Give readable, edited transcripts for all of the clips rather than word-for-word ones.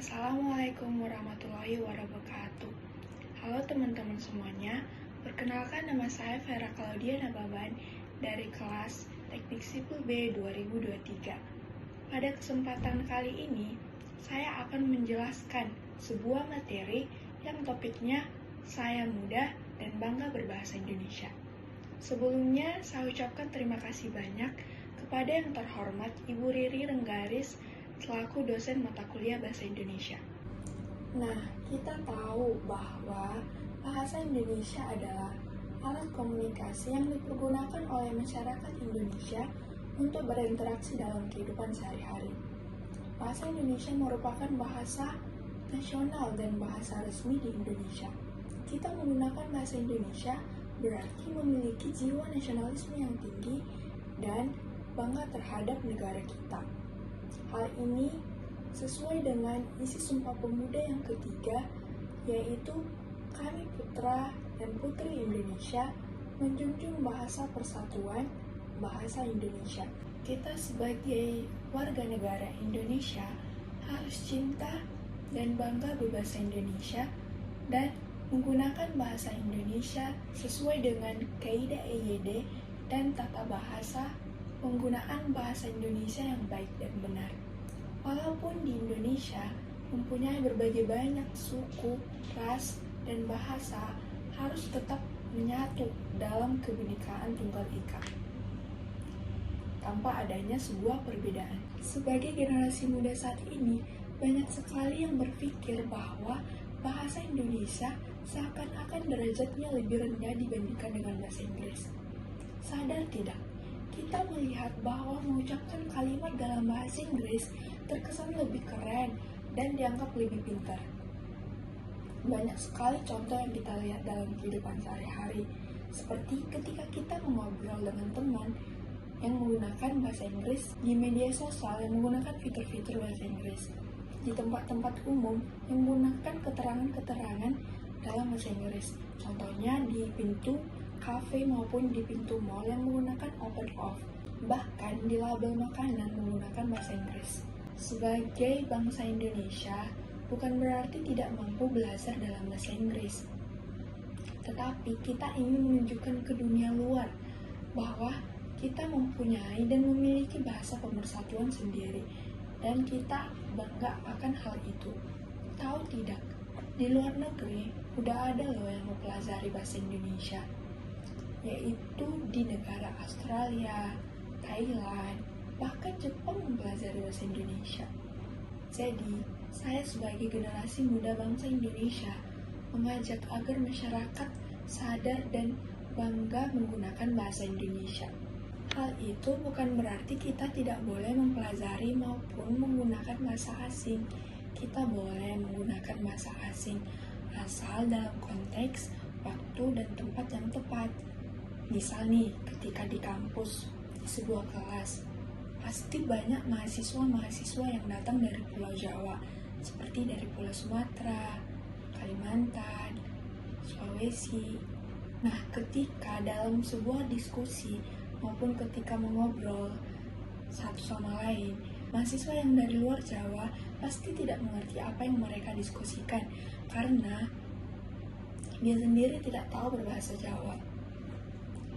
Assalamualaikum warahmatullahi wabarakatuh. Halo teman-teman semuanya, perkenalkan nama saya Vera Claudia Nababan dari kelas Teknik Sipil B 2023. Pada kesempatan kali ini, saya akan menjelaskan sebuah materi yang topiknya Saya Muda dan Bangga Berbahasa Indonesia. Sebelumnya, saya ucapkan terima kasih banyak kepada yang terhormat Ibu Riri Renggaris selaku dosen mata kuliah Bahasa Indonesia. Nah, kita tahu bahwa bahasa Indonesia adalah alat komunikasi yang dipergunakan oleh masyarakat Indonesia untuk berinteraksi dalam kehidupan sehari-hari. Bahasa Indonesia merupakan bahasa nasional dan bahasa resmi di Indonesia. Kita menggunakan bahasa Indonesia berarti memiliki jiwa nasionalisme yang tinggi dan bangga terhadap negara kita. Hal ini sesuai dengan isi Sumpah Pemuda yang ketiga, yaitu kami putra dan putri Indonesia menjunjung bahasa persatuan, bahasa Indonesia. Kita sebagai warga negara Indonesia harus cinta dan bangga berbahasa Indonesia dan menggunakan bahasa Indonesia sesuai dengan kaidah EYD dan tata bahasa penggunaan bahasa Indonesia yang baik dan benar. Walaupun di Indonesia mempunyai berbagai banyak suku, ras, dan bahasa, harus tetap menyatu dalam kebinekaan Tunggal Ika tanpa adanya sebuah perbedaan. Sebagai generasi muda saat ini, banyak sekali yang berpikir bahwa bahasa Indonesia seakan-akan derajatnya lebih rendah dibandingkan dengan bahasa Inggris. Sadar tidak? Kita melihat bahwa mengucapkan kalimat dalam bahasa Inggris terkesan lebih keren dan dianggap lebih pintar. Banyak sekali contoh yang kita lihat dalam kehidupan sehari-hari, seperti ketika kita mengobrol dengan teman yang menggunakan bahasa Inggris di media sosial yang menggunakan fitur-fitur bahasa Inggris, di tempat-tempat umum yang menggunakan keterangan-keterangan dalam bahasa Inggris. Contohnya di pintu kafe maupun di pintu mall yang menggunakan open off, bahkan di label makanan menggunakan bahasa Inggris. Sebagai bangsa Indonesia, bukan berarti tidak mampu belajar dalam bahasa Inggris, tetapi kita ingin menunjukkan ke dunia luar bahwa kita mempunyai dan memiliki bahasa pemersatuan sendiri, dan kita bangga akan hal itu. Tahu tidak, di luar negeri udah ada loh yang mempelajari bahasa Indonesia, yaitu di negara Australia, Thailand, bahkan Jepang mempelajari bahasa Indonesia. Jadi, saya sebagai generasi muda bangsa Indonesia mengajak agar masyarakat sadar dan bangga menggunakan bahasa Indonesia. Hal itu bukan berarti kita tidak boleh mempelajari maupun menggunakan bahasa asing. Kita boleh menggunakan bahasa asing asal dalam konteks, waktu, dan tempat yang tepat. Misal nih, ketika di kampus, di sebuah kelas, pasti banyak mahasiswa-mahasiswa yang datang dari Pulau Jawa, seperti dari Pulau Sumatera, Kalimantan, Sulawesi. Nah, ketika dalam sebuah diskusi maupun ketika mengobrol satu sama lain, mahasiswa yang dari luar Jawa pasti tidak mengerti apa yang mereka diskusikan karena dia sendiri tidak tahu berbahasa Jawa.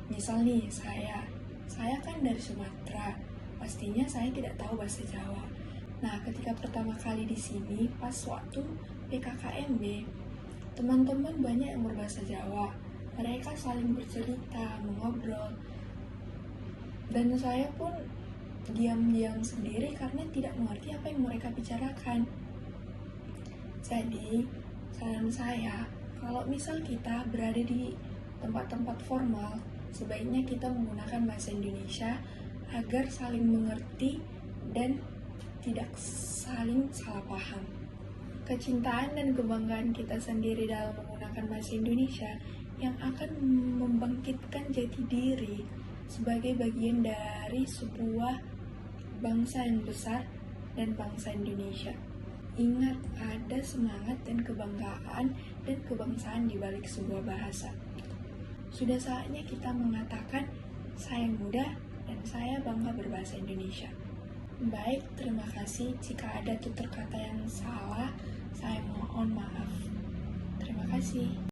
Misal nih, saya kan dari Sumatera, pastinya saya tidak tahu bahasa Jawa. Nah, ketika pertama kali di sini, pas waktu PKKMB, teman-teman banyak yang berbahasa Jawa. Mereka saling bercerita, mengobrol, dan saya pun diam-diam sendiri karena tidak mengerti apa yang mereka bicarakan. Jadi, saran saya, kalau misal kita berada di tempat-tempat formal, sebaiknya kita menggunakan bahasa Indonesia agar saling mengerti dan tidak saling salah paham. Kecintaan dan kebanggaan kita sendiri dalam menggunakan bahasa Indonesia yang akan membangkitkan jati diri sebagai bagian dari sebuah bangsa yang besar dan bangsa Indonesia. Ingat, ada semangat dan kebanggaan dan kebangsaan di balik sebuah bahasa. Sudah saatnya kita mengatakan, saya muda dan saya bangga berbahasa Indonesia. Baik, terima kasih. Jika ada tutur kata yang salah, saya mohon maaf. Terima kasih.